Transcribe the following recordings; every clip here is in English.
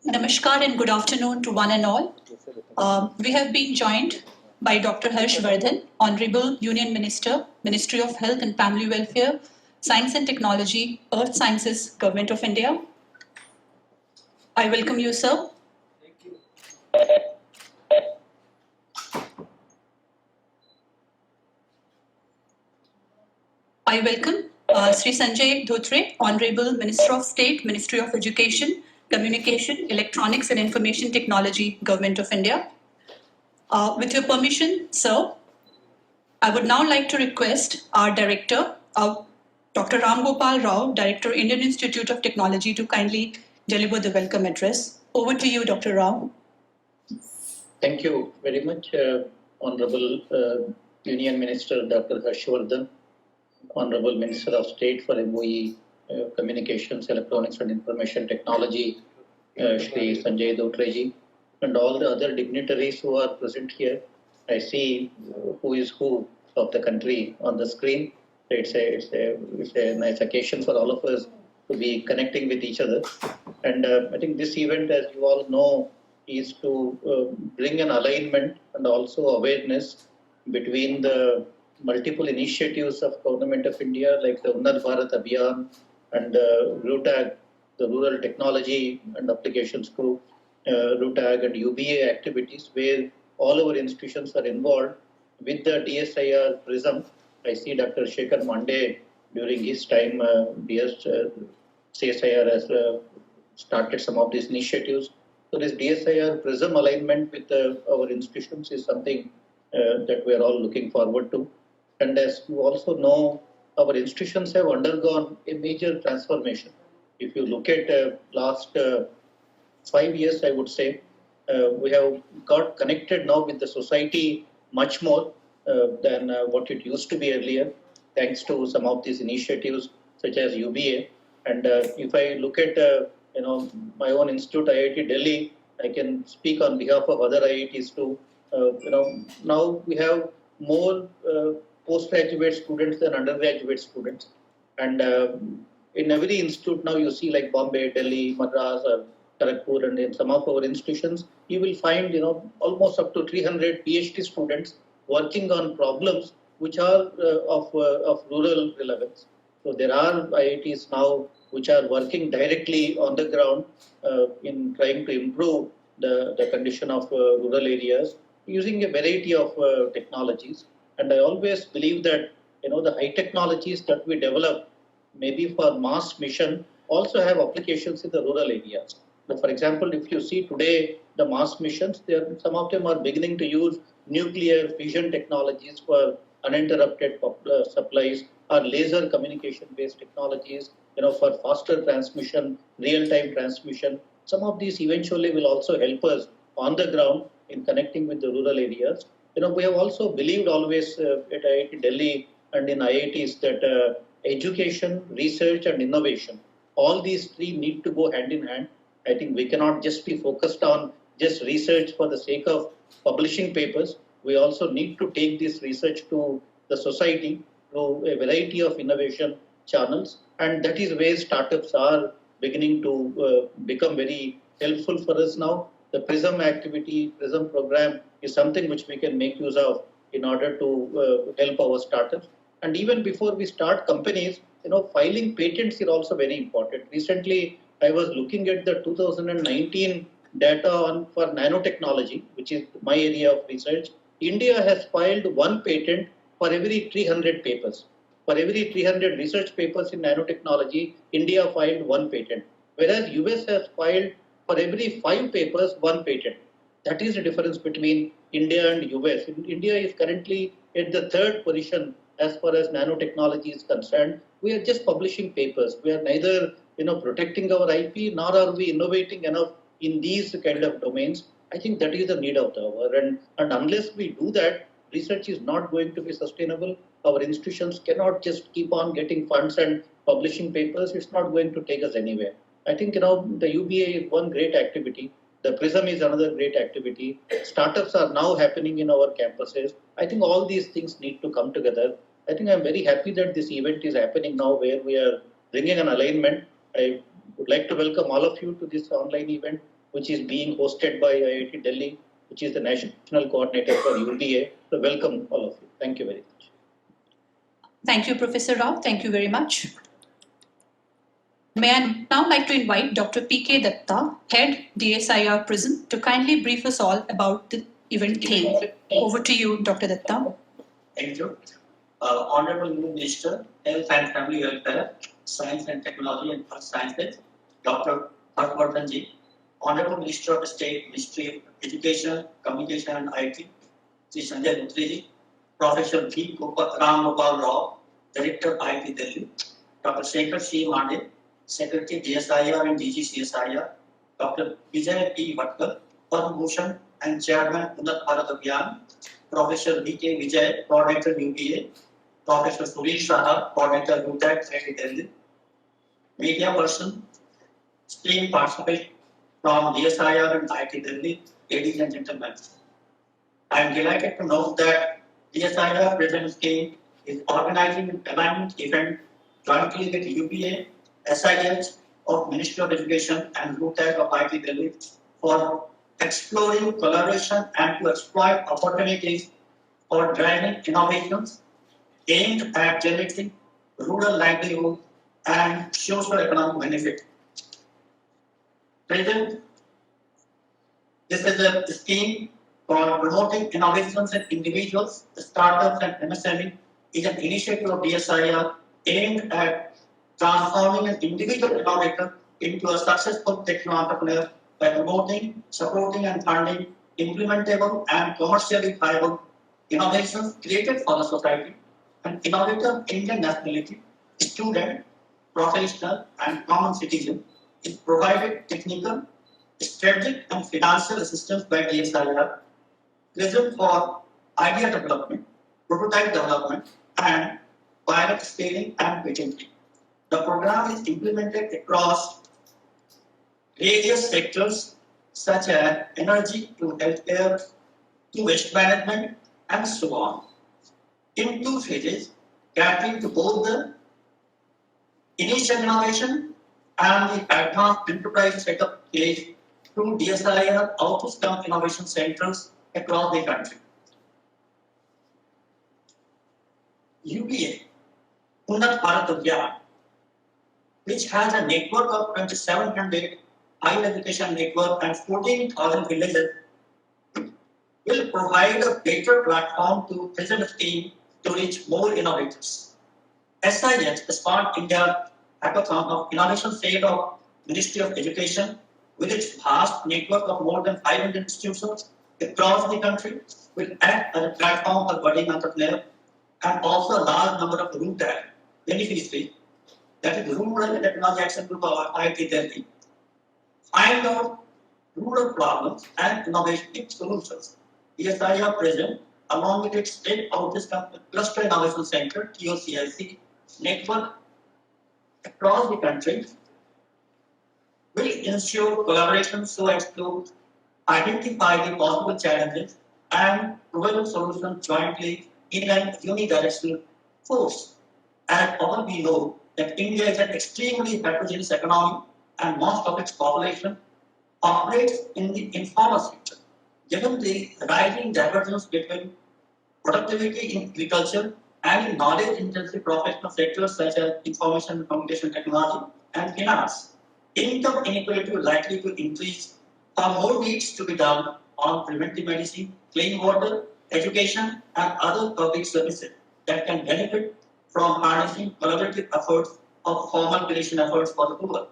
Namaskar and good afternoon to one and all. We have been joined by Dr. Harsh Vardhan, Honorable Union Minister, Ministry of Health and Family Welfare, Science and Technology, Earth Sciences, Government of India. I welcome you, sir. I welcome Sri Sanjay Dhotre, Honorable Minister of State, Ministry of Education, Communication, Electronics and Information Technology, Government of India. With your permission, sir, I would now like to request our director, Dr. Ram Gopal Rao, Director, Indian Institute of Technology, to kindly deliver the welcome address. Over to you, Dr. Rao. Thank you very much, Honorable Union Minister Dr. Harshvardhan, Honorable Minister of State for MOE, Communications, Electronics and Information Technology, Shri Sanjay Dhotre, and all the other dignitaries who are present here. I see who is who of the country on the screen. It's a nice occasion for all of us to be connecting with each other. And I think this event, as you all know, is to bring an alignment and also awareness between the multiple initiatives of Government of India, like the Unnat Bharat Abhiyan and RUTAG, the Rural Technology and Applications Group, RUTAG and UBA activities, where all our institutions are involved with the DSIR PRISM. I see Dr. Shekhar Mande during his time, CSIR has started some of these initiatives. So this DSIR PRISM alignment with our institutions is something that we are all looking forward to. And as you also know, our institutions have undergone a major transformation. If you look at last 5 years, I would say, we have got connected now with the society much more than what it used to be earlier, thanks to some of these initiatives such as UBA. And if I look at my own institute, IIT Delhi, I can speak on behalf of other IITs too. Now we have more postgraduate students than undergraduate students, and in every institute now you see like Bombay, Delhi, Madras, or Kharagpur, and in some of our institutions, you will find almost up to 300 PhD students working on problems which are of rural relevance. So there are IITs now which are working directly on the ground in trying to improve the condition of rural areas using a variety of technologies. And I always believe that the high technologies that we develop, maybe for mass mission, also have applications in the rural areas. Now, for example, if you see today the mass missions, some of them are beginning to use nuclear fission technologies for uninterrupted supplies, or laser communication-based technologies, for faster transmission, real-time transmission. Some of these eventually will also help us on the ground in connecting with the rural areas. We have also believed always at IIT Delhi and in IITs that education, research, and innovation, all these three need to go hand in hand. I think we cannot just be focused on just research for the sake of publishing papers. We also need to take this research to the society through a variety of innovation channels, and that is where startups are beginning to become very helpful for us now. The PRISM activity, PRISM program is something which we can make use of in order to help our startups. And even before we start companies, filing patents is also very important. Recently, I was looking at the 2019 data for nanotechnology, which is my area of research. India has filed one patent for every 300 papers. For every 300 research papers in nanotechnology, India filed one patent, whereas US has filed for every 5 papers one patent. That is the difference between India and US. India is currently at the 3rd position as far as nanotechnology is concerned. We are just publishing papers. We are neither protecting our IP, nor are we innovating enough in these kind of domains. I think that is the need of the hour. And unless we do that, research is not going to be sustainable. Our institutions cannot just keep on getting funds and publishing papers. It's not going to take us anywhere. I think the UBA is one great activity. The PRISM is another great activity. Startups are now happening in our campuses. I think all these things need to come together. I think I'm very happy that this event is happening now, where we are bringing an alignment. I would like to welcome all of you to this online event. which is being hosted by IIT Delhi, which is the national coordinator for UBA. So welcome all of you. Thank you very much. Thank you, Professor Rao. Thank you very much. May I now like to invite Dr. P.K. Datta, Head DSIR Prism, to kindly brief us all about the event theme. Over to you, Dr. Datta. Thank you. Honorable Minister, Health and Family Welfare, Science and Technology and Earth Sciences, Dr. Harshvardhan Ji, Honorable Minister of State, Ministry of Education, Communication and IT, Sri Sanjay Dhotri Ji, Professor V. Ram Gopal Rao, Director IIT Delhi, Dr. Shekhar C. Mande, Secretary DSIR and DG CSIR, Dr. Vijay P. Bhatkar, Padma Bhushan and Chairman Unnat Bharat Abhiyan, Professor V.K. Vijay, Coordinator UPA, Professor Suresh Saha, Coordinator UTAC, IIT Delhi, media person, stream participant from DSIR and IIT Delhi, ladies and gentlemen. I am delighted to note that DSIR Prism Scheme is organizing an alignment event jointly with UPA, SIH of Ministry of Education and UTAC of IIT Delhi for exploring collaboration and to exploit opportunities for driving innovations aimed at generating rural livelihood and socio-economic benefit. Present, this is a scheme for promoting innovations in individuals, startups and MSME is an initiative of DSIR aimed at transforming an individual innovator into a successful techno entrepreneur by promoting, supporting and funding implementable and commercially viable innovations created for the society. An innovator Indian nationality, student, professional and common citizen is provided technical, strategic and financial assistance by DSIR, present for idea development, prototype development and pilot scaling and patenting. The program is implemented across various sectors such as energy to healthcare to waste management and so on. In 2 phases, catering to both the initial innovation and the advanced enterprise setup phase through DSIR Outcome Innovation Centers across the country. UPA, Unnat Bharat Abhiyan, which has a network of 2,700 higher education network and 14,000 villages, will provide a better platform to present scheme to reach more innovators. SIH, the Smart India Hackathon of Innovation State of Ministry of Education, with its vast network of more than 500 institutions across the country, will act as a platform for budding entrepreneurs and also a large number of RUTAC beneficiaries, that is Rural Technology Action Group of IIT Delhi, find out rural problems and innovative solutions. DSIR present, along with its state outreach cluster innovation center (TOCIC) network across the country, will ensure collaboration so as to identify the possible challenges and provide solutions jointly in an unidirectional force. As all we know that India is an extremely heterogeneous economy and most of its population operates in the informal sector. Given the rising divergence between productivity in agriculture and in knowledge-intensive professional sectors such as information and communication technology and finance, income inequality will likely to increase. More needs to be done on preventive medicine, clean water, education, and other public services that can benefit from harnessing collaborative efforts of formal creation efforts for the poor.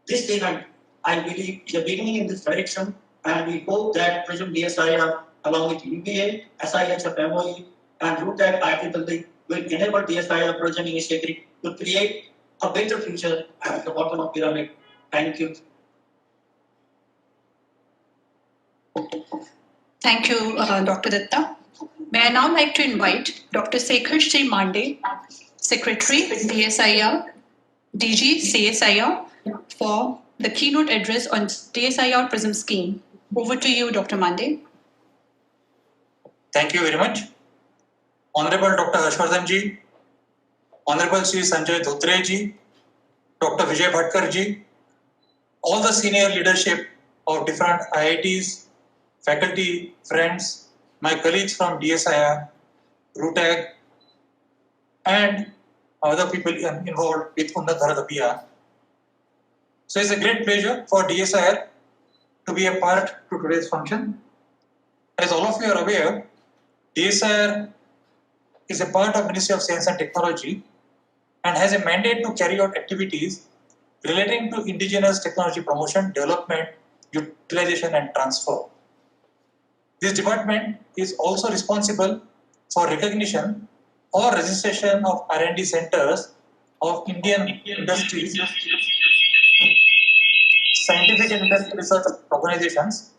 This event, I believe, is a beginning in this direction, and we hope that Prism DSIR, along with UPA, SIH of MOE, and RUTAC IIT will enable DSIR Prism initiative to create a better future at the bottom of the pyramid. Thank you. Thank you, Dr. Datta. May I now like to invite Dr. Shekhar C. Mande, Secretary, DSIR, DG, CSIR, for the keynote address on DSIR Prism scheme. Over to you, Dr. Mande. Thank you very much. Honorable Dr. Harshvardhan Ji, Honorable Sri Sanjay Dhotri Ji, Dr. Vijay Bhatkar Ji, all the senior leadership of different IITs, faculty, friends, my colleagues from DSIR, RUTAG, and other people involved with Unnat Bharat Abhiyan. So it's a great pleasure for DSIR to be a part to today's function. As all of you are aware, DSIR is a part of Ministry of Science and Technology and has a mandate to carry out activities relating to indigenous technology promotion, development, utilization and transfer. This department is also responsible for recognition or registration of R&D centers of Indian industries, scientific and industrial research organizations,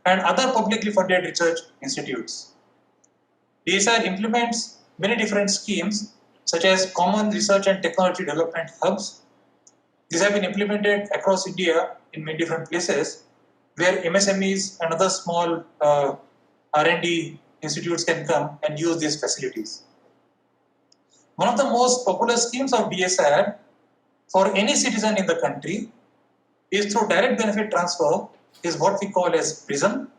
and other publicly funded research institutes. DSIR implements many different schemes such as common research and technology development hubs. These have been implemented across India in many different places where MSMEs and other small R&D institutes can come and use these facilities. One of the most popular schemes of DSIR for any citizen in the country is through direct benefit transfer is what we call as PRISM,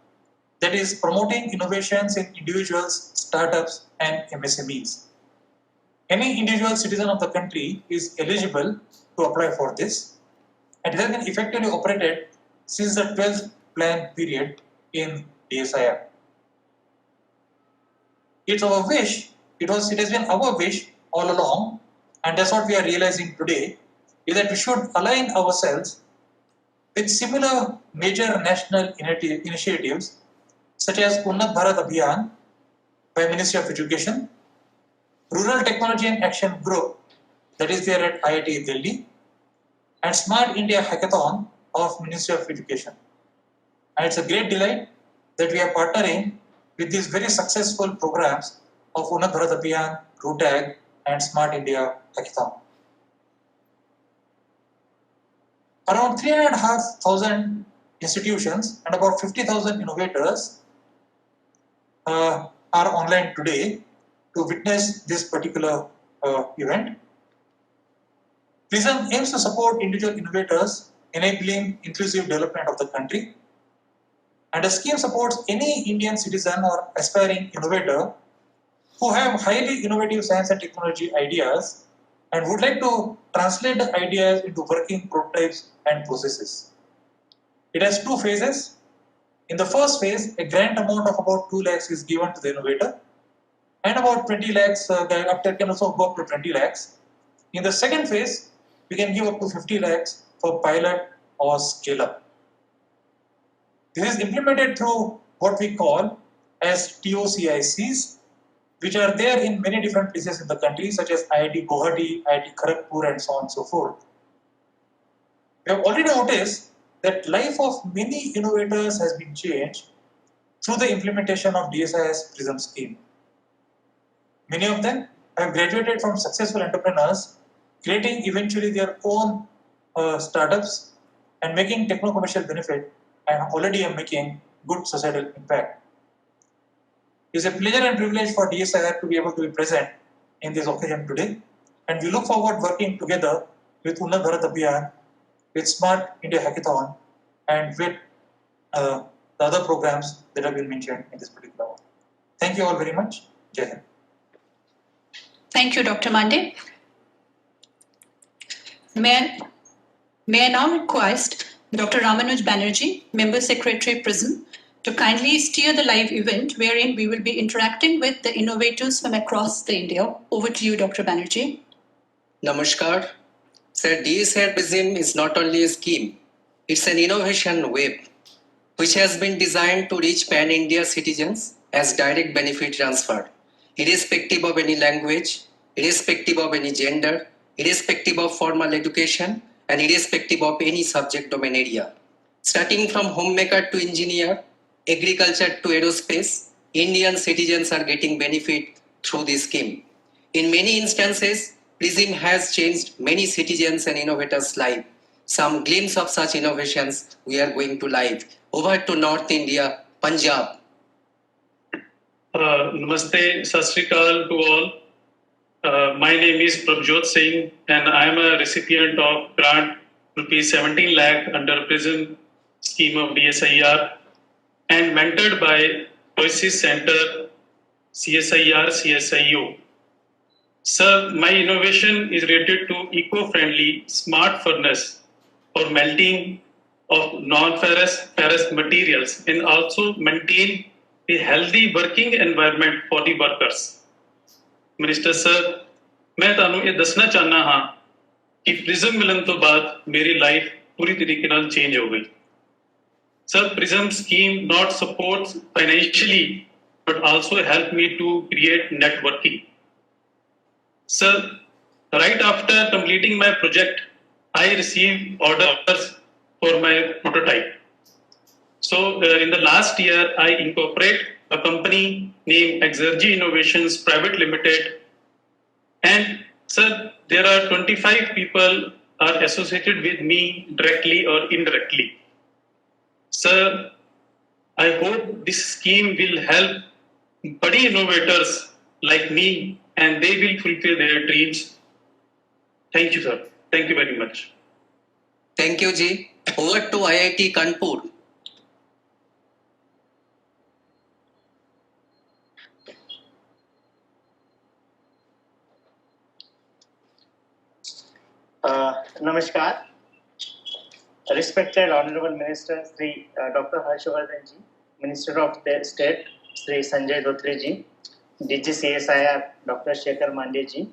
that is promoting innovations in individuals, startups and MSMEs. Any individual citizen of the country is eligible to apply for this, and it has been effectively operated since the 12th plan period in DSIR. It's our wish, it has been our wish all along, and that's what we are realizing today, is that we should align ourselves with similar major national initiatives such as Unnat Bharat Abhiyan by Ministry of Education, Rural Technology and Action Group that is there at IIT Delhi, and Smart India Hackathon of Ministry of Education. And it's a great delight that we are partnering with these very successful programs of Unnat Bharat Abhiyan, RUTAG and Smart India Hackathon. Around 3,500 institutions and about 50,000 innovators are online today to witness this particular event. PRISM aims to support individual innovators, enabling inclusive development of the country. And the scheme supports any Indian citizen or aspiring innovator who have highly innovative science and technology ideas and would like to translate the ideas into working prototypes and processes. It has two phases. In the first phase, a grant amount of about 2 lakhs is given to the innovator, and about 20 lakhs, after can also go up to 20 lakhs. In the second phase, we can give up to 50 lakhs for pilot or scale up. This is implemented through what we call as TOCICs, which are there in many different places in the country, such as IIT Guwahati, IIT Kharagpur, and so on and so forth. We have already noticed that life of many innovators has been changed through the implementation of DSIR's PRISM scheme. Many of them have graduated from successful entrepreneurs, creating eventually their own startups and making techno-commercial benefit, and already are making good societal impact. It is a pleasure and privilege for DSIR to be able to be present in this occasion today, and we look forward working together with Unnat Bharat Abhiyan, with Smart India Hackathon, and with the other programs that have been mentioned in this particular one. Thank you all very much. Jai Hind. Thank you, Dr. Mande. May I now request Dr. Ramanuj Banerjee, Member Secretary PRISM, to kindly steer the live event wherein we will be interacting with the innovators from across the India. Over to you, Dr. Banerjee. Namaskar. Sir, DSIR PRISM is not only a scheme, it's an innovation web which has been designed to reach pan-India citizens as direct benefit transfer, irrespective of any language, irrespective of any gender, irrespective of formal education, and irrespective of any subject domain area. Starting from homemaker to engineer, agriculture to aerospace, Indian citizens are getting benefit through this scheme. In many instances, PRISM has changed many citizens and innovators' lives. Some glimpse of such innovations we are going to live. Over to North India, Punjab. Namaste, Sat Sri Akal to all. My name is Prabhjot Singh and I am a recipient of grant rupees 17 lakh under PRISM scheme of DSIR and mentored by Oasis Center, CSIR, CSIO. Sir, my innovation is related to eco-friendly smart furnace for melting of non-ferrous ferrous materials and also maintain a healthy working environment for the workers. Minister sir, मैं ਤੁਹਾਨੂੰ ਇਹ ਦੱਸਣਾ ਚਾਹਨਾ ਹਾਂ ਕਿ prism ਮਿਲਣ ਤੋਂ ਬਾਅਦ ਮੇਰੀ ਲਾਈਫ ਪੂਰੀ ਤਰੀਕੇ ਨਾਲ ਚੇਂਜ ਹੋ ਗਈ। Sir, Prism scheme not supports financially but also helped me to create networking. Sir, right after completing my project, I received orders for my prototype. So in the last year, I incorporate a company named Exergy Innovations Private Limited. And sir, there are 25 people are associated with me directly or indirectly. Sir, I hope this scheme will help body innovators like me and they will fulfill their dreams. Thank you, sir. Thank you very much. Thank you, Ji. Over to IIT Kanpur. Namaskar. Respected Honorable Minister Sri Dr. Harshvardhan Ji, Minister of State Sri Sanjay Dhotre Ji, DG CSIR Dr. Shekhar Mandya Ji,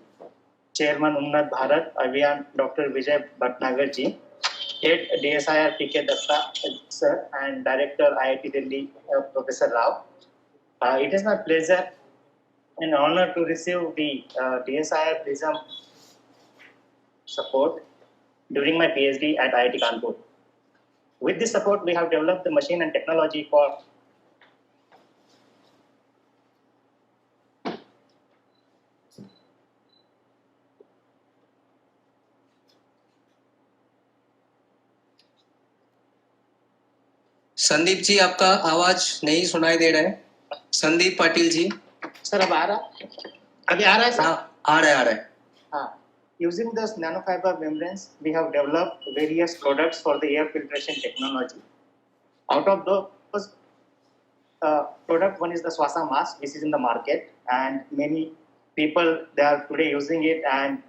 Chairman Unnat Bharat Abhiyan Dr. Vijay Bhatnagar Ji, Head DSIR PK Datta Sir and Director IIT Delhi Professor Rao. It is my pleasure and honor to receive the DSIR Prism support during my PhD at IIT Kanpur. With this support, we have developed the machine and technology for Sandeep ji, आपका आवाज नहीं सुनाई दे रहा है। Sandeep Patil ji. Sir अब आ रहा है? अभी आ रहा है सर? हाँ, आ रहा है। हाँ. Using this nanofiber membranes, we have developed various products for the air filtration technology. Out of those product, one is the Swasa mask, which is in the market, and many people they are today using it. And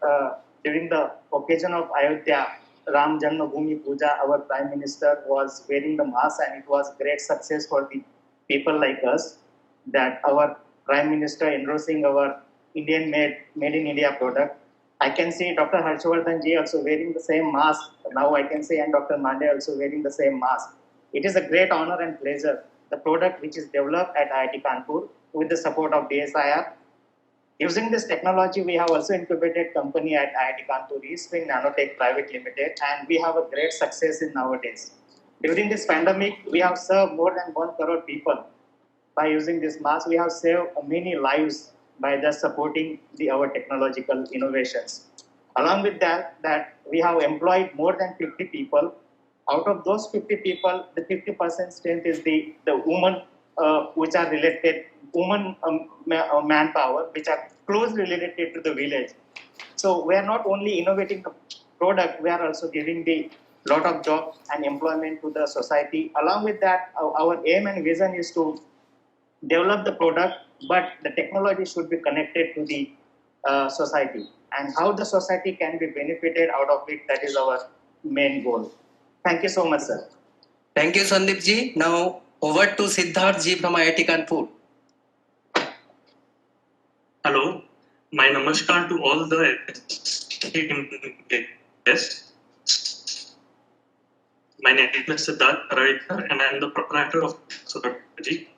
during the occasion of Ayodhya Ram Janmabhoomi Puja, our Prime Minister was wearing the mask, and it was great success for the people like us. That our Prime Minister endorsing our Indian-made, made in India product. I can see Dr. Harshvardhan Ji also wearing the same mask. Now I can see, and Dr. Mandya also wearing the same mask. It is a great honor and pleasure. The product which is developed at IIT Kanpur with the support of DSIR. Using this technology, we have also incubated company at IIT Kanpur, Eastwing Nanotech Private Limited, and we have a great success in nowadays. During this pandemic, we have served more than 1 crore people. By using this mask, we have saved many lives by just supporting our technological innovations. Along with that we have employed more than 50 people. Out of those 50 people, the 50% strength is the women which are related, women manpower, which are closely related to the village. So we are not only innovating the product, we are also giving the lot of jobs and employment to the society. Along with that, our aim and vision is to develop the product, but the technology should be connected to the society, and how the society can be benefited out of it, that is our main goal. Thank you so much, sir. Thank you, Sandeep ji. Now over to Siddharth ji from IIT Kanpur. Hello, my namaskar to all the guests. My name is Siddharth Paradikar and I am the proprietor of Solargy.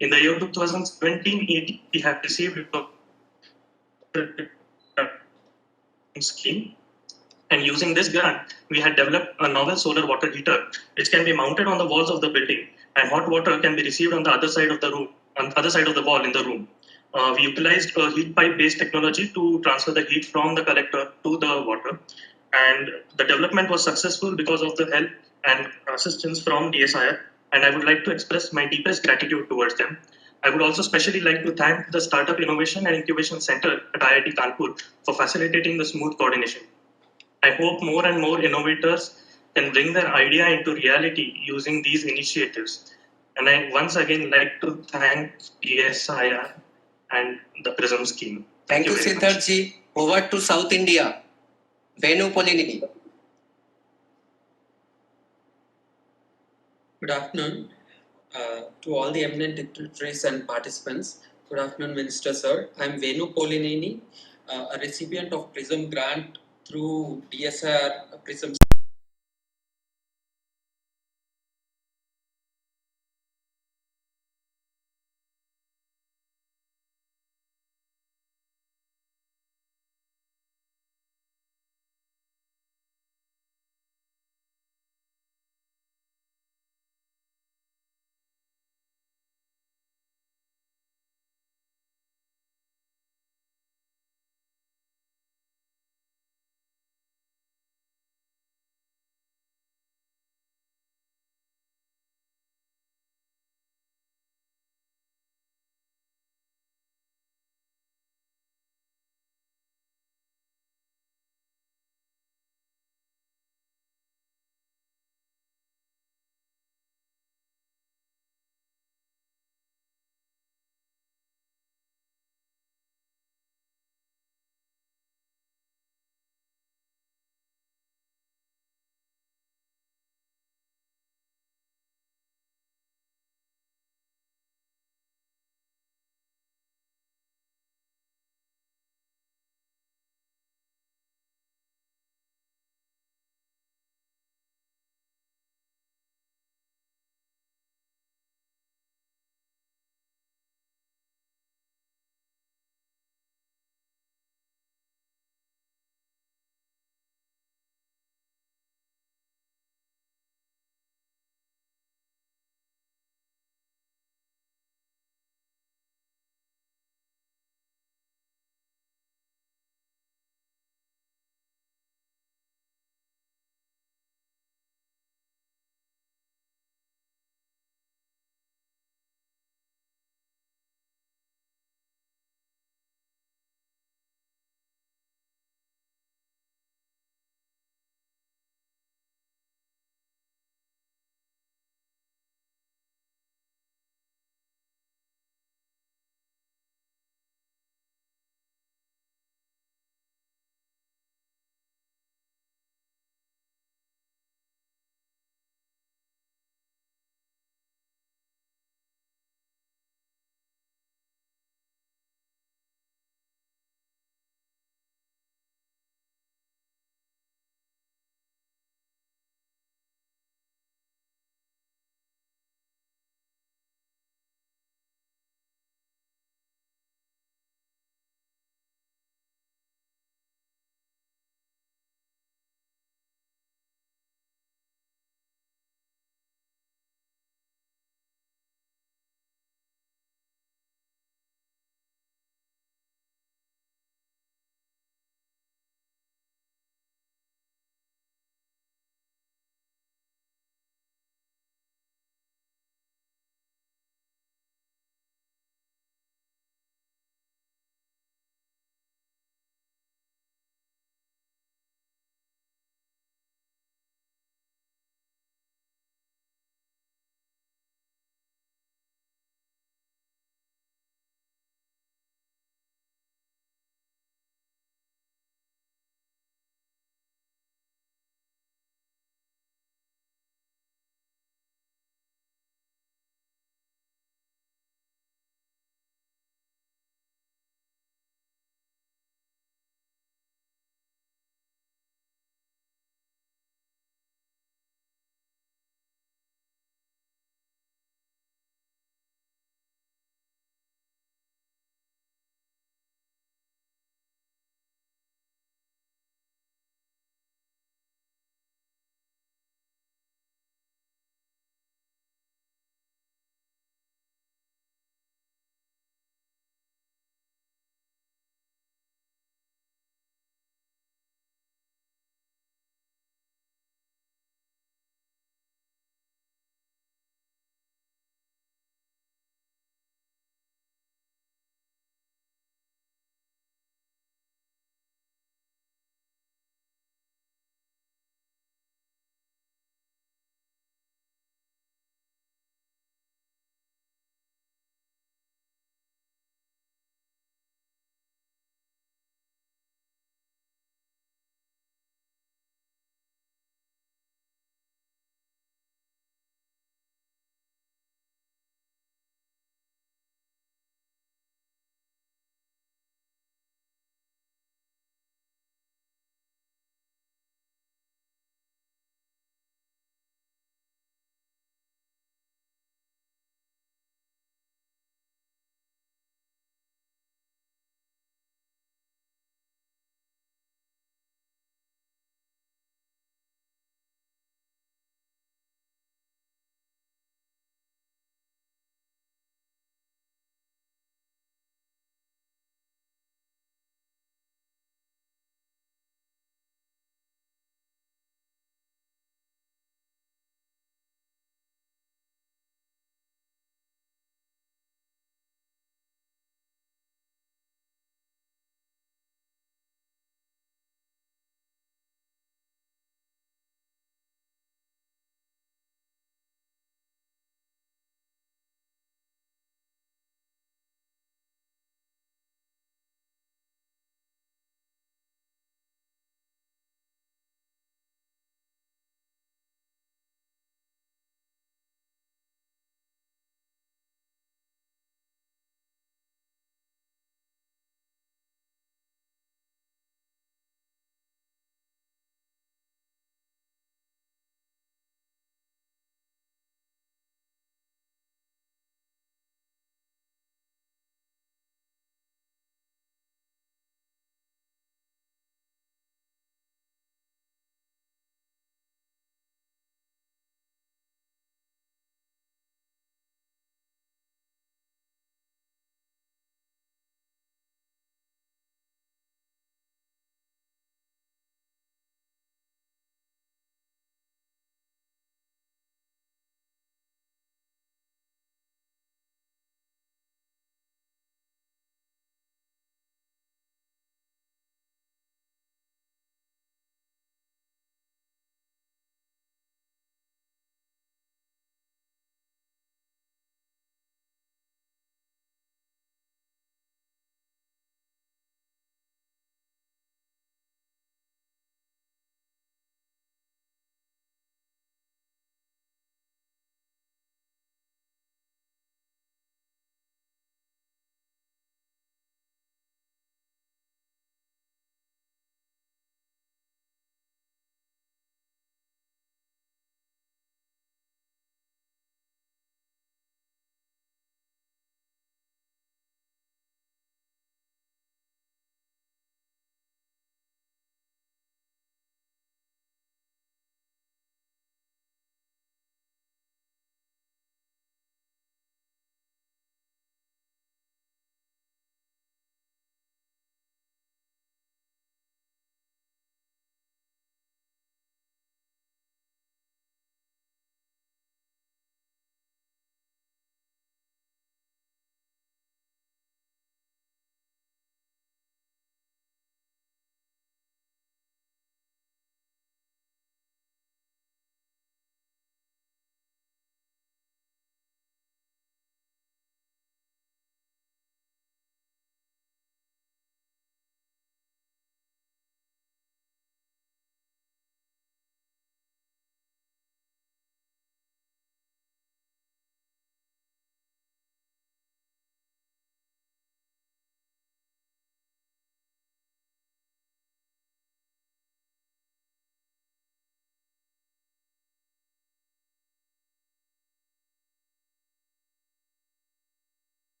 In the year 2017, we have received a scheme, and using this grant, we had developed a novel solar water heater which can be mounted on the walls of the building, and hot water can be received on the other side of the room, on the other side of the wall in the room. We utilized a heat pipe-based technology to transfer the heat from the collector to the water, and the development was successful because of the help and assistance from DSIR. And I would like to express my deepest gratitude towards them. I would also especially like to thank the Startup Innovation and Incubation Center at IIT Kanpur for facilitating the smooth coordination. I hope more and more innovators can bring their idea into reality using these initiatives. And I once again like to thank DSIR and the PRISM scheme. Thank you, very much. Siddharth ji. Over to South India. Venu Polinini. Good afternoon to all the eminent dignitaries and participants. Good afternoon, Minister Sir. I am Venu Polineni, a recipient of PRISM grant through DSR PRISM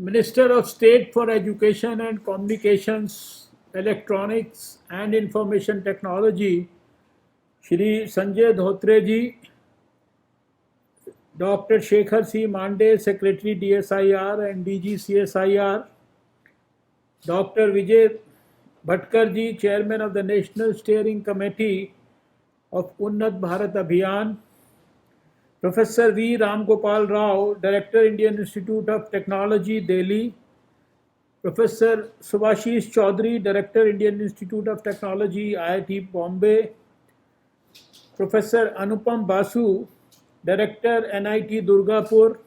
Minister of State for Education and Communications, Electronics and Information Technology, Shri Sanjay Dhotre ji, Dr. Shekhar C. Mande, Secretary DSIR and DG CSIR, Dr. Vijay Bhatkar ji, Chairman of the National Steering Committee of Unnat Bharat Abhiyan, Professor V. Ram Gopal Rao, Director, Indian Institute of Technology, Delhi, Professor Subhashish Chaudhary, Director, Indian Institute of Technology, IIT Bombay, Professor Anupam Basu, Director, NIT Durgapur,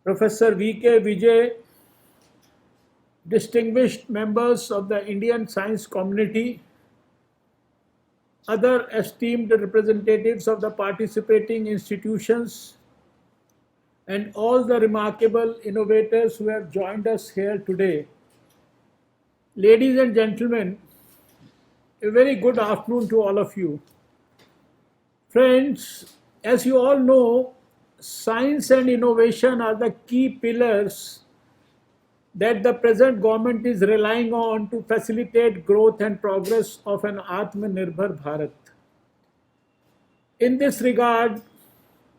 Professor V.K. Vijay, distinguished members of the Indian science community, other esteemed representatives of the participating institutions, and all the remarkable innovators who have joined us here today. Ladies and gentlemen, a very good afternoon to all of you. Friends, as you all know, science and innovation are the key pillars that the present government is relying on to facilitate growth and progress of an Atmanirbhar Bharat. In this regard,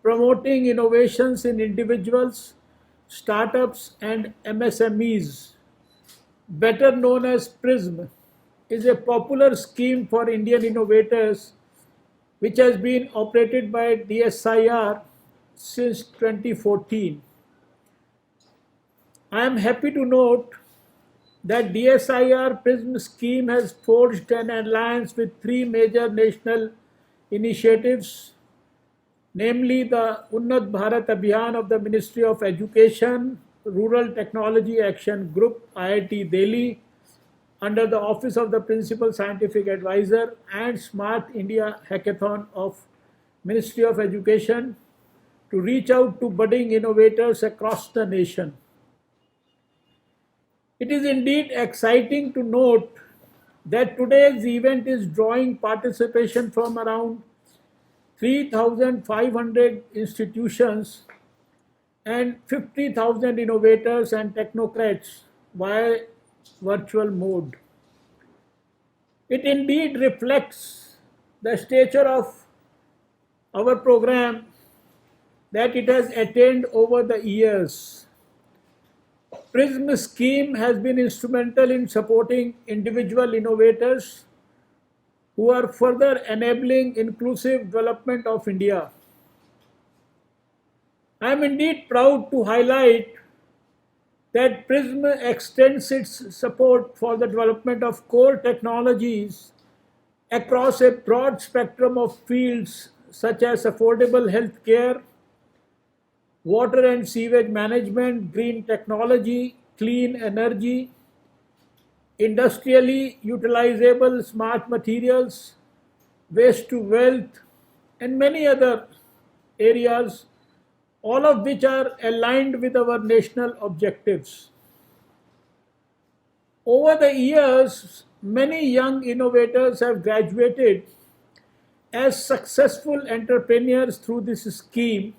promoting innovations in individuals, startups and MSMEs, better known as PRISM, is a popular scheme for Indian innovators which has been operated by DSIR since 2014. I am happy to note that DSIR PRISM scheme has forged an alliance with three major national initiatives, namely the Unnat Bharat Abhiyan of the Ministry of Education, Rural Technology Action Group, IIT Delhi, under the Office of the Principal Scientific Advisor, and Smart India Hackathon of Ministry of Education to reach out to budding innovators across the nation. It is indeed exciting to note that today's event is drawing participation from around 3,500 institutions and 50,000 innovators and technocrats via virtual mode. It indeed reflects the stature of our program that it has attained over the years. PRISM scheme has been instrumental in supporting individual innovators who are further enabling inclusive development of India. I am indeed proud to highlight that PRISM extends its support for the development of core technologies across a broad spectrum of fields such as affordable health care, water and sewage management, green technology, clean energy, industrially utilizable smart materials, waste to wealth, and many other areas, all of which are aligned with our national objectives. Over the years, many young innovators have graduated as successful entrepreneurs through this scheme,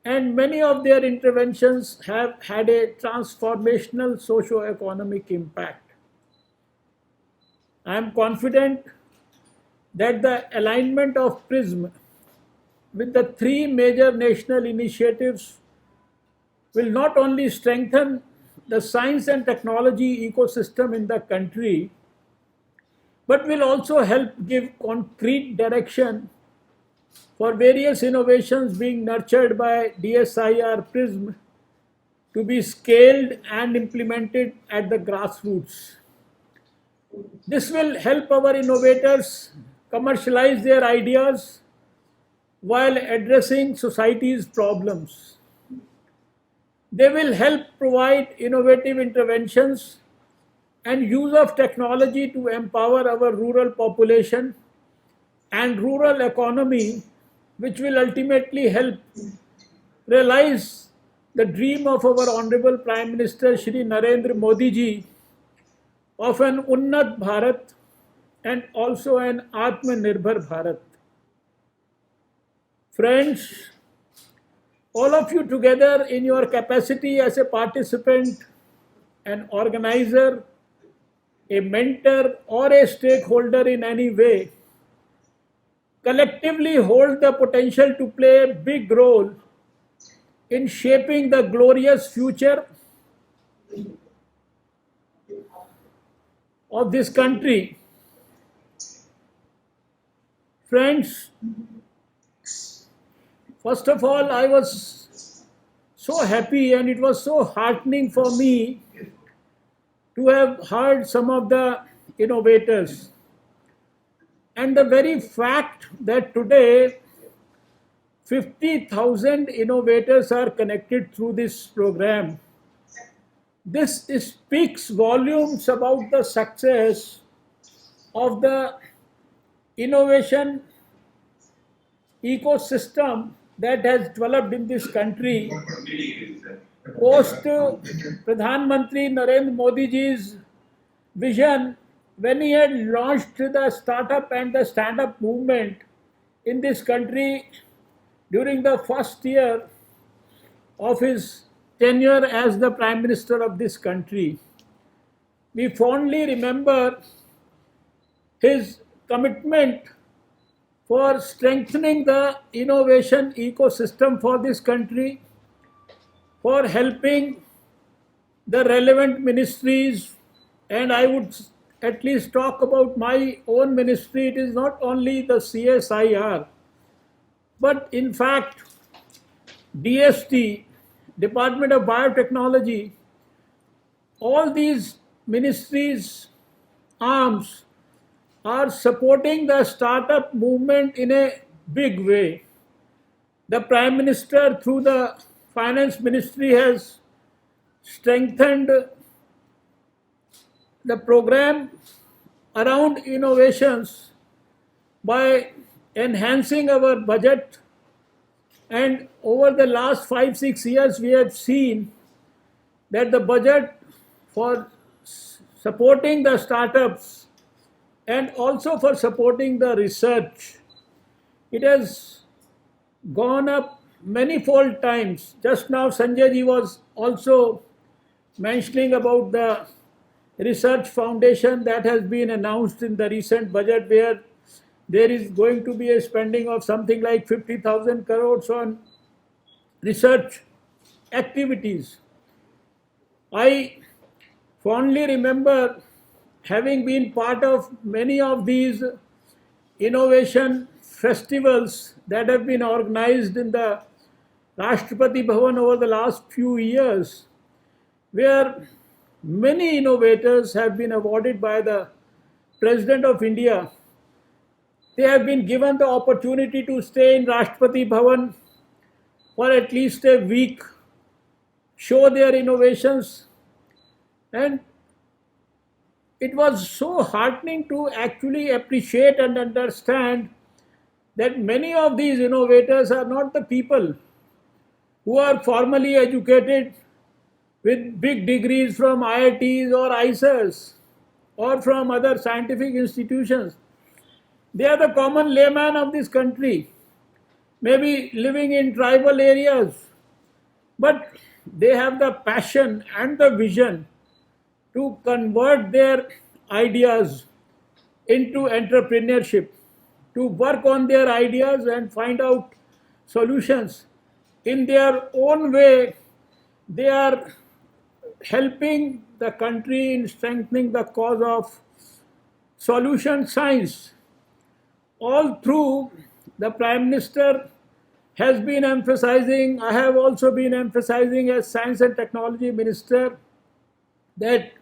and many of their interventions have had a transformational socio-economic impact. I am confident that the alignment of PRISM with the three major national initiatives will not only strengthen the science and technology ecosystem in the country, but will also help give concrete direction for various innovations being nurtured by DSIR PRISM to be scaled and implemented at the grassroots. This will help our innovators commercialize their ideas while addressing society's problems. They will help provide innovative interventions and use of technology to empower our rural population and rural economy, which will ultimately help realize the dream of our Honorable Prime Minister Shri Narendra Modi ji of an Unnat Bharat and also an Atmanirbhar Bharat. Friends, all of you together in your capacity as a participant, an organizer, a mentor, or a stakeholder in any way, collectively hold the potential to play a big role in shaping the glorious future of this country. Friends, first of all, I was so happy and it was so heartening for me to have heard some of the innovators. And the very fact that today 50,000 innovators are connected through this program, this speaks volumes about the success of the innovation ecosystem that has developed in this country post Pradhan Mantri Narendra Modi ji's vision when he had launched the startup and the stand-up movement in this country during the first year of his tenure as the Prime Minister of this country. We fondly remember his commitment for strengthening the innovation ecosystem for this country, for helping the relevant ministries, and I would at least talk about my own ministry. It is not only the CSIR, but in fact, DST, Department of Biotechnology, all these ministries' arms are supporting the startup movement in a big way. The Prime Minister, through the Finance Ministry, has strengthened the program around innovations by enhancing our budget. And over the last 5-6 years, we have seen that the budget for supporting the startups and also for supporting the research, it has gone up many-fold times. Just now Sanjay ji was also mentioning about the research foundation that has been announced in the recent budget, where there is going to be a spending of something like 50,000 crores on research activities. I fondly remember having been part of many of these innovation festivals that have been organized in the Rashtrapati Bhavan over the last few years, where many innovators have been awarded by the President of India. They have been given the opportunity to stay in Rashtrapati Bhavan for at least a week, show their innovations, and it was so heartening to actually appreciate and understand that many of these innovators are not the people who are formally educated with big degrees from IITs or IISers or from other scientific institutions. They are the common layman of this country, maybe living in tribal areas, but they have the passion and the vision to convert their ideas into entrepreneurship, to work on their ideas and find out solutions. In their own way, they are helping the country in strengthening the cause of solution science. All through, the Prime Minister has been emphasizing, I have also been emphasizing as Science and Technology Minister, that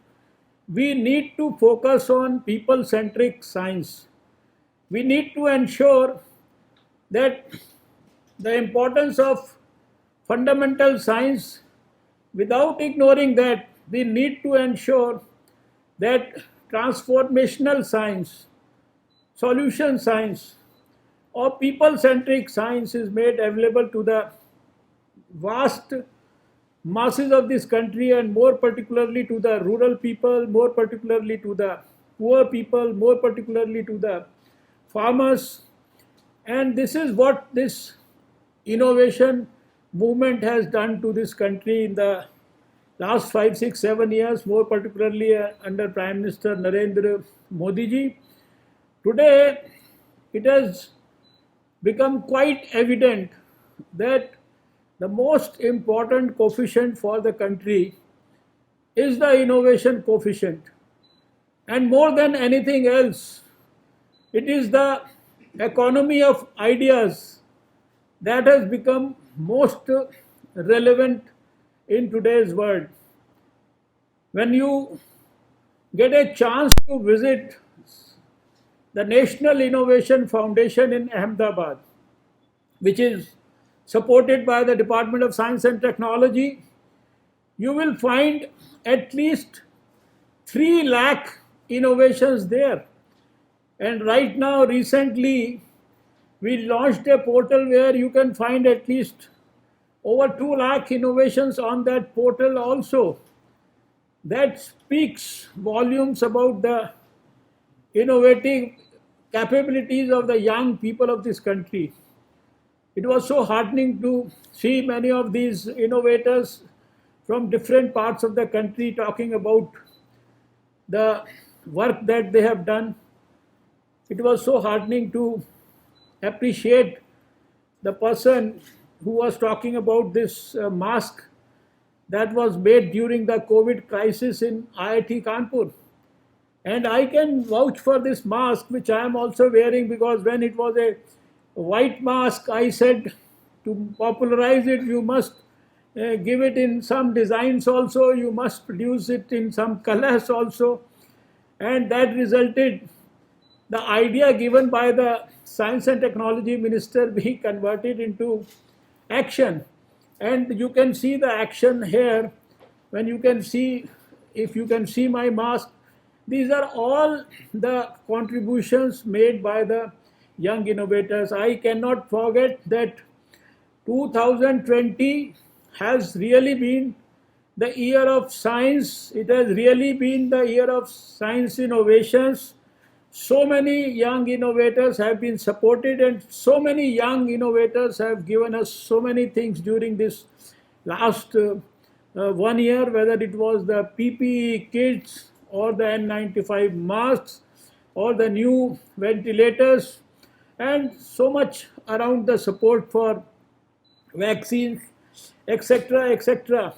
we need to focus on people-centric science. We need to ensure that the importance of fundamental science, without ignoring that, we need to ensure that transformational science, solution science, or people-centric science is made available to the vast masses of this country, and more particularly to the rural people, more particularly to the poor people, more particularly to the farmers. And this is what this innovation movement has done to this country in the last 5, 6, 7 years, more particularly under Prime Minister Narendra Modi ji. Today, it has become quite evident that the most important coefficient for the country is the innovation coefficient. And more than anything else, it is the economy of ideas that has become most relevant in today's world. When you get a chance to visit the National Innovation Foundation in Ahmedabad, which is supported by the Department of Science and Technology, you will find at least 3 lakh innovations there. And right now, recently, we launched a portal where you can find at least over 2 lakh innovations on that portal also. That speaks volumes about the innovative capabilities of the young people of this country. It was so heartening to see many of these innovators from different parts of the country talking about the work that they have done. It was so heartening to appreciate the person who was talking about this mask that was made during the COVID crisis in IIT Kanpur. And I can vouch for this mask, which I am also wearing, because when it was a white mask, I said to popularize it, you must give it in some designs also, you must produce it in some colors also. And that resulted the idea given by the Science and Technology Minister being converted into action. And you can see the action here when you can see, if you can see my mask, these are all the contributions made by the young innovators. I cannot forget that 2020 has really been the year of science. It has really been the year of science innovations. So many young innovators have been supported, and so many young innovators have given us so many things during this last 1 year, whether it was the PPE kits or the N95 masks or the new ventilators, and so much around the support for vaccines, etc., etc.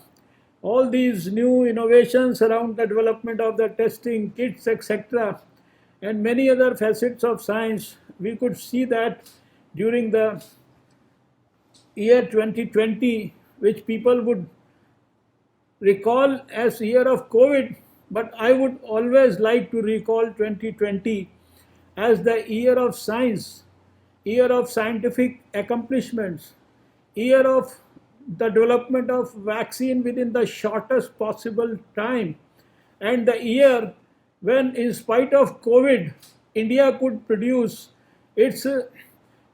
All these new innovations around the development of the testing kits, etc., and many other facets of science, we could see that during the year 2020, which people would recall as year of COVID, but I would always like to recall 2020 as the year of science, year of scientific accomplishments, year of the development of vaccine within the shortest possible time, and the year when, in spite of COVID, India could produce its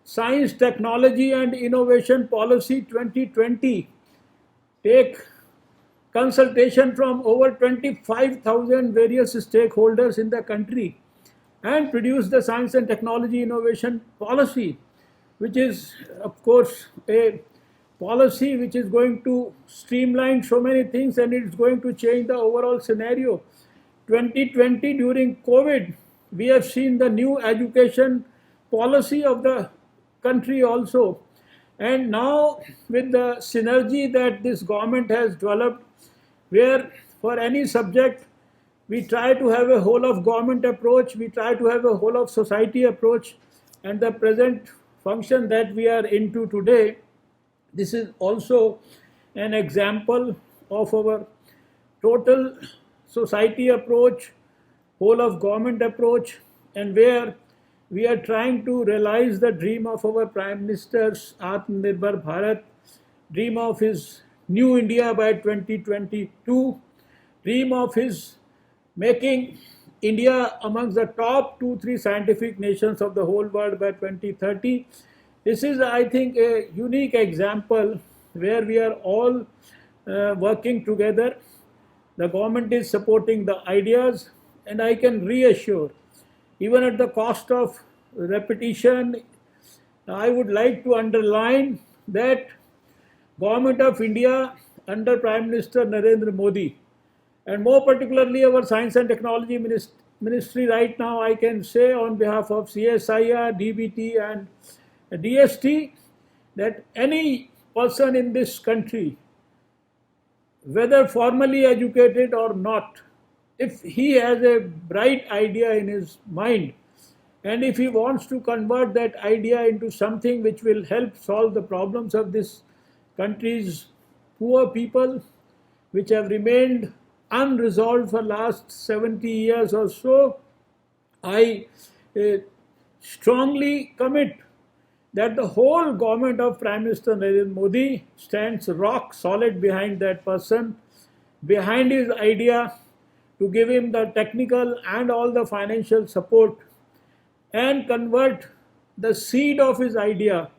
Science, Technology and Innovation Policy 2020, take consultation from over 25,000 various stakeholders in the country, and produce the Science and Technology Innovation Policy, which is, of course, a policy which is going to streamline so many things, and it's going to change the overall scenario. 2020, during COVID, we have seen the new education policy of the country also. And now, with the synergy that this government has developed, where for any subject, we try to have a whole of government approach, we try to have a whole of society approach, and the present function that we are into today, this is also an example of our total society approach, whole of government approach, and where we are trying to realize the dream of our Prime Minister's Atmanirbhar Bharat, dream of his New India by 2022, dream of his making India amongst the top 2-3 scientific nations of the whole world by 2030. This is, I think, a unique example where we are all working together. The government is supporting the ideas, and I can reassure, even at the cost of repetition, I would like to underline that Government of India under Prime Minister Narendra Modi, and more particularly our Science and Technology Ministry right now, I can say on behalf of CSIR, DBT and DST, that any person in this country, whether formally educated or not, if he has a bright idea in his mind, and if he wants to convert that idea into something which will help solve the problems of this country's poor people, which have remained unresolved for last 70 years or so, I strongly commit that the whole government of Prime Minister Narendra Modi stands rock solid behind that person, behind his idea, to give him the technical and all the financial support and convert the seed of his idea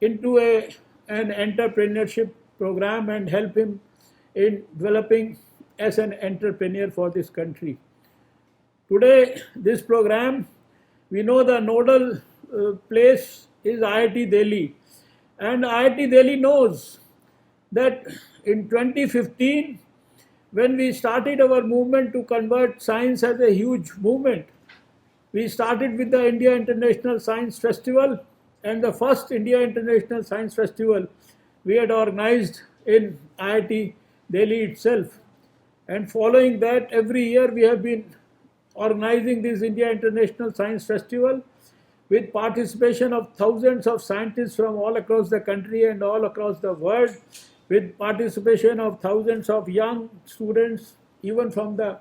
into an entrepreneurship program and help him in developing as an entrepreneur for this country. Today, this program, we know the nodal place is IIT Delhi, and IIT Delhi knows that in 2015, when we started our movement to convert science as a huge movement, we started with the India International Science Festival, and the first India International Science Festival we had organized in IIT Delhi itself. And following that, every year we have been organizing this India International Science Festival with participation of thousands of scientists from all across the country and all across the world, with participation of thousands of young students, even from the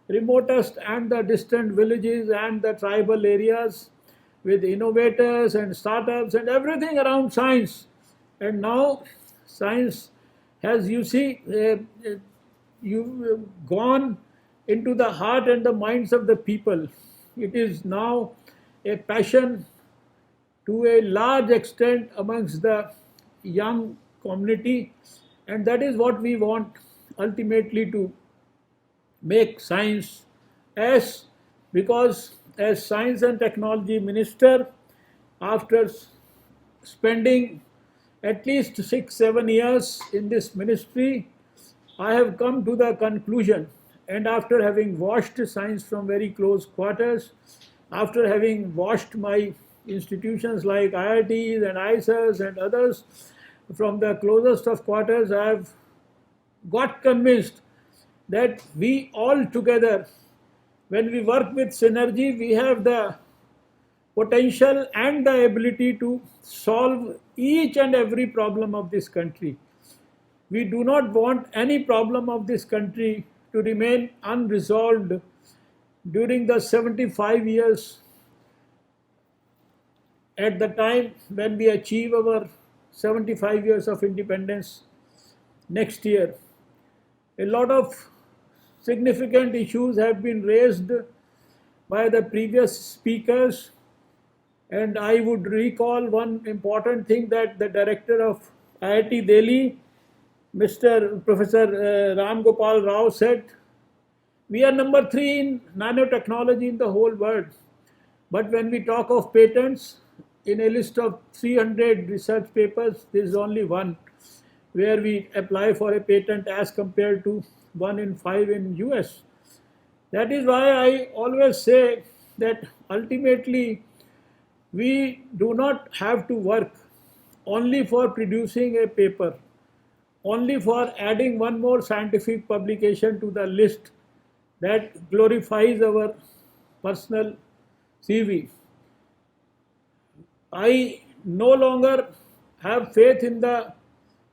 remotest and the distant villages and the tribal areas, with innovators and startups and everything around science. And now science has, you see, you've gone into the heart and the minds of the people. It is now a passion to a large extent amongst the young community, and that is what we want ultimately to make science as, because as Science and Technology Minister, after spending at least 6-7 years in this ministry, I have come to the conclusion, and after having watched science from very close quarters, after having watched my institutions like IITs and IISers and others from the closest of quarters, I have got convinced that we all together, when we work with synergy, we have the potential and the ability to solve each and every problem of this country. We do not want any problem of this country to remain unresolved during the 75 years at the time when we achieve our 75 years of independence next year. A lot of significant issues have been raised by the previous speakers, and I would recall one important thing that the director of IIT Delhi, Professor Ram Gopal Rao, said. We are number 3 in nanotechnology in the whole world. But when we talk of patents, in a list of 300 research papers, there is only one where we apply for a patent as compared to 1 in 5 in US. That is why I always say that ultimately we do not have to work only for producing a paper, only for adding one more scientific publication to the list that glorifies our personal CV. I no longer have faith in the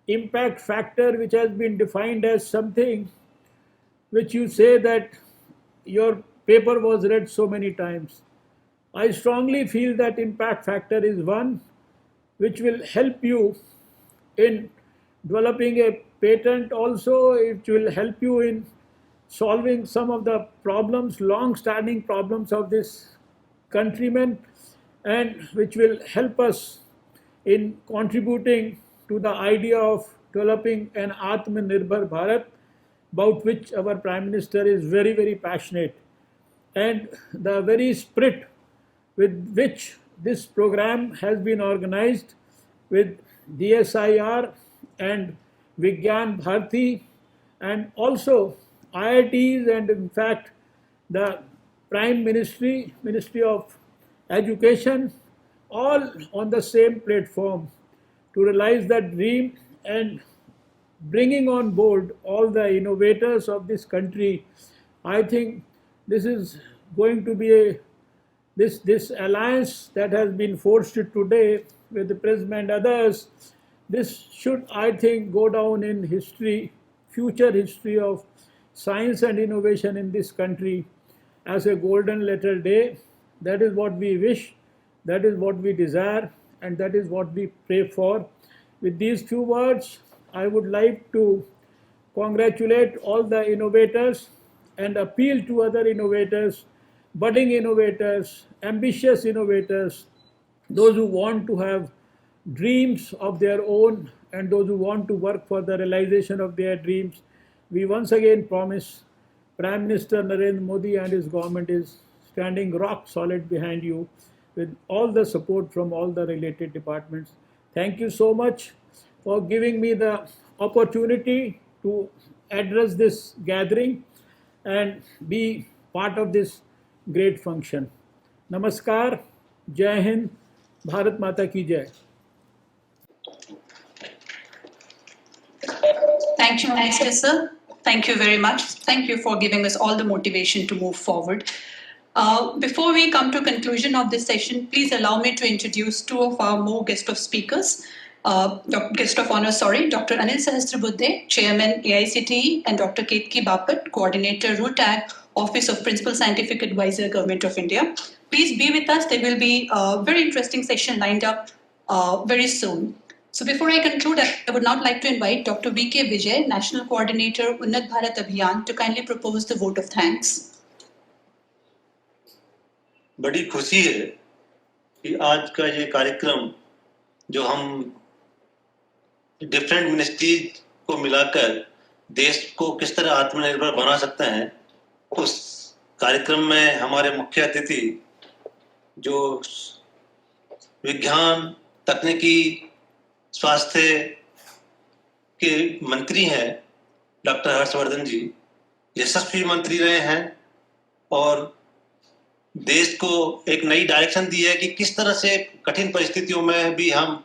impact factor, which has been defined as something which you say that your paper was read so many times. I strongly feel that impact factor is one which will help you in developing a patent. Also, it will help you in solving some of the problems, long-standing problems of this countrymen, and which will help us in contributing to the idea of developing an Atmanirbhar Bharat, about which our Prime Minister is very, very passionate. And the very spirit with which this program has been organized with DSIR and Vigyan Bharati, and also IITs, and in fact the Prime Ministry, Ministry of Education, all on the same platform to realize that dream and bringing on board all the innovators of this country. I think this is going to be this alliance that has been forged today with the Prism and others. This should, I think, go down in history, future history of science and innovation in this country as a golden letter day. That is what we wish, that is what we desire, and that is what we pray for. With these few words, I would like to congratulate all the innovators and appeal to other innovators, budding innovators, ambitious innovators, those who want to have dreams of their own and those who want to work for the realization of their dreams. We once again promise Prime Minister Narendra Modi and his government is standing rock solid behind you with all the support from all the related departments. Thank you so much for giving me the opportunity to address this gathering and be part of this great function. Namaskar, Jai Hind, Bharat Mata ki Jai. Thank you, Minister Sir. Thank you very much. Thank you for giving us all the motivation to move forward. Before we come to conclusion of this session, please allow me to introduce two of our more guest of speakers. Guest of honor, Dr. Anil Sahasrabuddhe, Chairman AICTE, and Dr. Ketki Bapat, Coordinator RUTAG, Office of Principal Scientific Advisor, Government of India. Please be with us. There will be a very interesting session lined up very soon. So before I conclude, I would now like to invite Dr. V.K. Vijay, National Coordinator, Unnat Bharat Abhiyan, to kindly propose the vote of thanks. बड़ी खुशी है कि आज का ये कार्यक्रम जो हम डिफरेंट मिनिस्ट्रीज को मिलाकर देश को किस तरह आत्मनिर्भर बना सकते हैं, उस कार्यक्रम में हमारे मुख्य अतिथि जो विज्ञान, तकनीकी, स्वास्थ्य के मंत्री हैं, डॉक्टर हर्षवर्धन जी, यशस्वी मंत्री रहे हैं और देश को एक नई डायरेक्शन दी है कि किस तरह से कठिन परिस्थितियों में भी हम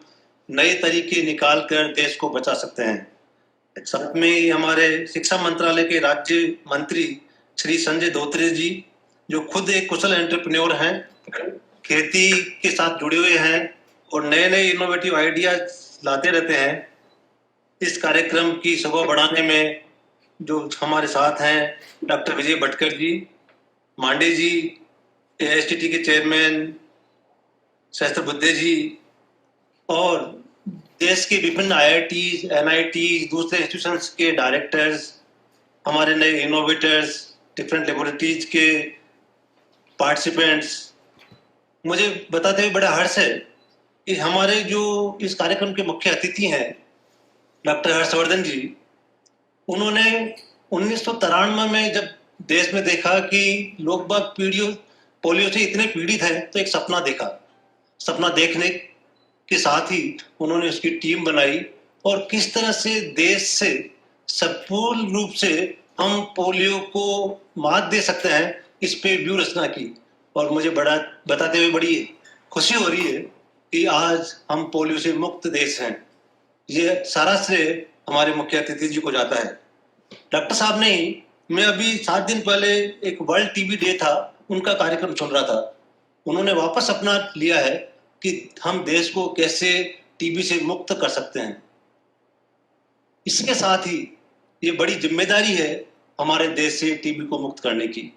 नए तरीके निकाल कर देश को बचा सकते हैं। साथ में हमारे शिक्षा मंत्रालय के राज्य मंत्री श्री संजय धोत्रे जी, जो खुद एक कुशल एंटरप्रेन्योर हैं, खेती के साथ जुड़े हुए हैं और नए नए इनोवेटिव आइडियाज लाते रहते हैं। इस कार्यक्रम की शोभा बढ़ाने में जो हमारे साथ हैं डॉक्टर विजय भटकर जी, मांडे जी, AICTE के चेयरमैन सहस्त्रबुद्धे जी और देश के विभिन्न IITs, NITs, दूसरे इंस्टीट्यूशंस के डायरेक्टर्स, हमारे नए इनोवेटर्स, डिफरेंट लेबोरेटरीज के पार्टिसिपेंट्स, मुझे बताते हुए बड़ा हर्ष है कि हमारे जो इस कार्यक्रम के मुख्य अतिथि हैं डॉक्टर हर्षवर्धन जी, उन्होंने 1993 में जब देश में देखा कि लोग बाग पोलियो से इतने पीड़ित हैं, तो एक सपना देखा। सपना देखने के साथ ही उन्होंने उसकी टीम बनाई और किस तरह से देश से संपूर्ण रूप से हम पोलियो को मात दे सकते हैं, इस पे व्यूह रचना की। और मुझे बड़ा बताते हुए बड़ी खुशी हो रही है कि आज हम पोलियो से मुक्त देश हैं। ये सारा श्रेय हमारे मुख्य अतिथि जी को जाता है। डॉक्टर साहब ने, मैं अभी 7 दिन पहले एक वर्ल्ड टीबी डे था, उनका कार्यक्रम सुन रहा था। उन्होंने वापस अपना लिया है कि हम देश को कैसे टीबी से मुक्त कर सकते हैं। इसके साथ ही ये बड़ी जिम्मेदारी है हमारे देश से टीबी को मुक्त करने की।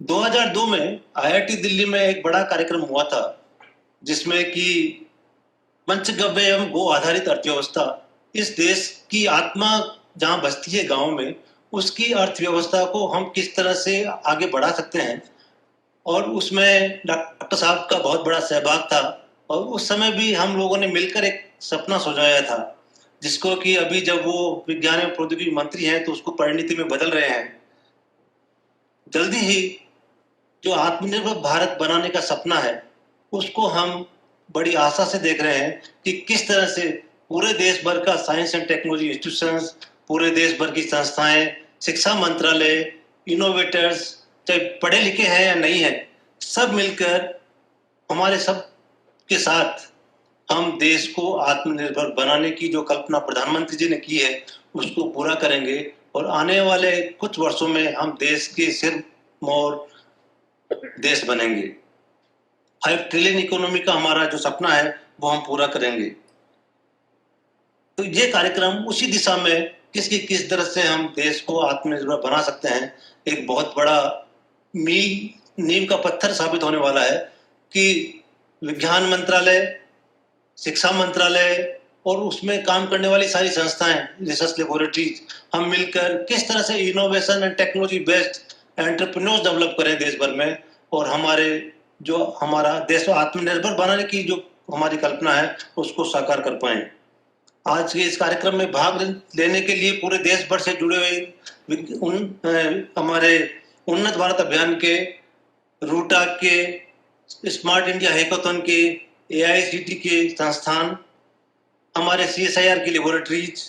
2002 में IIT दिल्ली में एक बड़ा कार्यक्रम हुआ था, जिसमें कि पंचगव्य एवं गो आधारित अर्थव्यवस्था, इस देश की आत्मा जहाँ बसती है गाँव में, उसकी अर्थव्यवस्था को हम किस तरह से आगे बढ़ा सकते हैं। और उसमें डॉक्टर साहब का बहुत बड़ा सहभाग था और उस समय भी हम लोगों ने मिलकर एक सपना सुझाया था, जिसको कि अभी जब वो विज्ञान एवं प्रौद्योगिकी मंत्री हैं तो उसको परिणति में बदल रहे हैं। जल्दी ही जो आत्मनिर्भर भारत बनाने का सपना है, उसको हम बड़ी आशा से देख रहे हैं कि किस तरह से पूरे देश भर का साइंस एंड टेक्नोलॉजी इंस्टीट्यूशंस, पूरे देश भर की संस्थाएं, शिक्षा मंत्रालय, इनोवेटर्स, चाहे पढ़े लिखे हैं या नहीं है, सब मिलकर हमारे सब के साथ हम देश को आत्मनिर्भर बनाने की जो कल्पना प्रधानमंत्री जी ने की है उसको पूरा करेंगे और आने वाले कुछ वर्षों में हम देश के सिरमौर देश बनेंगे। 5 ट्रिलियन इकोनॉमी का हमारा जो सपना है वो हम पूरा करेंगे। तो ये कार्यक्रम उसी दिशा में किस तरह से हम देश को आत्मनिर्भर बना सकते हैं, एक बहुत बड़ा नींव का पत्थर साबित होने वाला है कि विज्ञान मंत्रालय, शिक्षा मंत्रालय और उसमें काम करने वाली सारी संस्थाएं, रिसर्च लेबोरेटरीज, हम मिलकर किस तरह से innovation and technology based entrepreneurs develop करें देश भर में और हमारा देश आत्मनिर्भर बनाने की जो हमारी कल्पना है उसको साकार कर पाएं। आज के इस कार्यक्रम में भाग लेने के लिए पूरे देश भर से जुड़े हुए हमारे उन्नत भारत अभियान के, रूटा के, स्मार्ट इंडिया हैकाथन के, AICTE के संस्थान, हमारे CSIR की लेबोरेटरीज,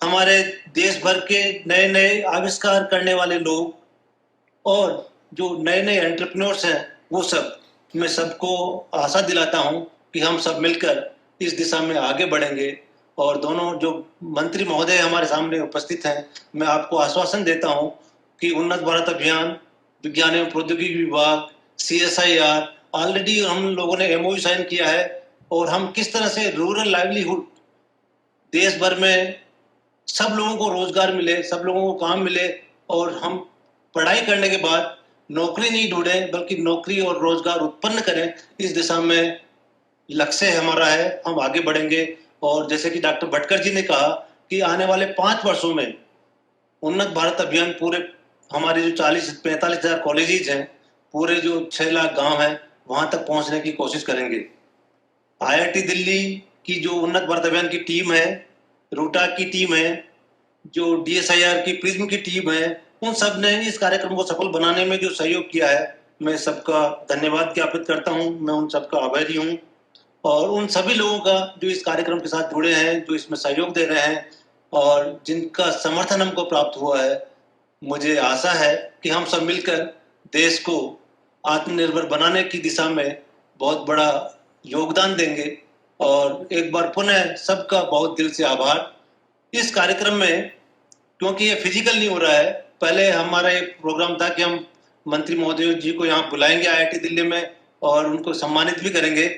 हमारे देश भर के नए नए आविष्कार करने वाले लोग और जो नए नए एंटरप्रेन्योर्स हैं वो सब, मैं सबको आशा दिलाता हूं कि हम सब मिलकर इस दिशा में आगे बढ़ेंगे। और दोनों जो मंत्री महोदय हमारे सामने उपस्थित हैं, मैं आपको आश्वासन देता हूं कि उन्नत भारत अभियान, विज्ञान एवं प्रौद्योगिकी विभाग, CSIR, ऑलरेडी हम लोगों ने MOU साइन किया है और हम किस तरह से रूरल लाइवलीहुड देश भर में सब लोगों को रोजगार मिले, सब लोगों को काम मिले और हम पढ़ाई करने के बाद नौकरी नहीं ढूंढें बल्कि नौकरी और रोजगार उत्पन्न करें, इस दिशा में लक्ष्य हमारा है। हम आगे बढ़ेंगे और जैसे कि डॉक्टर भटकर जी ने कहा कि आने वाले 5 वर्षों में उन्नत भारत अभियान पूरे हमारे जो 40-45 हजार कॉलेजेस हैं, पूरे जो 6 लाख गांव हैं, वहां तक पहुंचने की कोशिश करेंगे। IIT दिल्ली की जो उन्नत भारत अभियान की टीम है, रूटा की टीम है, जो DSIR की प्रिज्म की टीम है, उन सब ने इस कार्यक्रम को सफल बनाने में जो सहयोग किया है, मैं सबका धन्यवाद ज्ञापित करता हूं। मैं उन सबका आभारी हूं और उन सभी लोगों का जो इस कार्यक्रम के साथ जुड़े हैं, जो इसमें सहयोग दे रहे हैं और जिनका समर्थन हमको प्राप्त हुआ है। मुझे आशा है कि हम सब मिलकर देश को आत्मनिर्भर बनाने की दिशा में बहुत बड़ा योगदान देंगे। और एक बार पुनः सबका बहुत दिल से आभार। इस कार्यक्रम में क्योंकि ये फिजिकल नहीं हो रहा है, पहले हमारा एक प्रोग्राम था कि हम मंत्री महोदय जी को यहाँ बुलाएंगे IIT दिल्ली में और उनको सम्मानित भी करेंगे।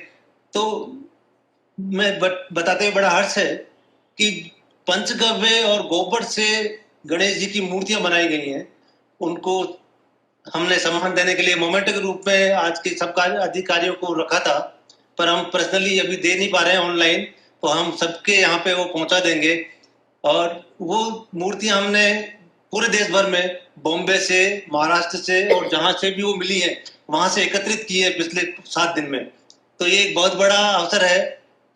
तो मैं बताते हुए बड़ा हर्ष है कि पंचगव्य और गोबर से गणेश जी की मूर्तियां बनाई गई हैं, उनको हमने सम्मान देने के लिए मोमेंटो के रूप में आज के सब अधिकारियों को रखा था, पर हम पर्सनली अभी दे नहीं पा रहे हैं ऑनलाइन, तो हम सबके यहाँ पे वो पहुंचा देंगे। और वो मूर्तियां हमने पूरे देश भर में, बॉम्बे से, महाराष्ट्र से और जहां से भी वो मिली है वहां से एकत्रित की है पिछले 7 दिन में। तो ये एक बहुत बड़ा अवसर है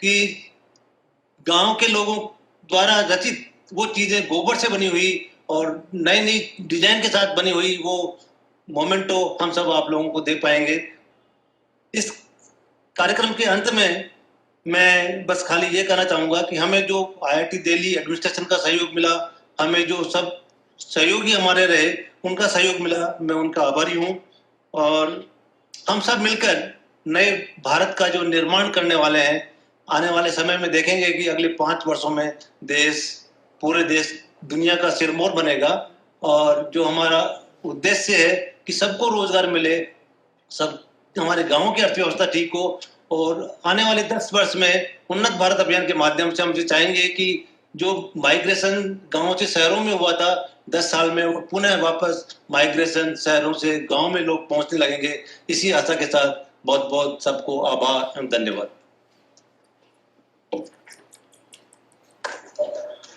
कि गांव के लोगों द्वारा रचित वो चीजें गोबर से बनी हुई और नई नई डिजाइन के साथ बनी हुई वो मोमेंटो हम सब आप लोगों को दे पाएंगे। इस कार्यक्रम के अंत में मैं बस खाली ये कहना चाहूंगा कि हमें जो IIT दिल्ली एडमिनिस्ट्रेशन का सहयोग मिला, हमें जो सब सहयोगी हमारे रहे उनका सहयोग मिला, मैं उनका आभारी हूँ। और हम सब मिलकर नए भारत का जो निर्माण करने वाले हैं, आने वाले समय में देखेंगे कि अगले 5 वर्षों में पूरे देश दुनिया का सिरमौर बनेगा। और जो हमारा उद्देश्य है कि सबको रोजगार मिले, सब हमारे गांवों की अर्थव्यवस्था ठीक हो और आने वाले 10 वर्ष में उन्नत भारत अभियान के माध्यम से हम चाहेंगे कि जो माइग्रेशन गांवों से शहरों में हुआ था 10 साल में, वो पुनः वापस माइग्रेशन शहरों से गांव में लोग पहुंचने लगेंगे। इसी आशा के साथ बहुत बहुत सबको आभार एवं धन्यवाद।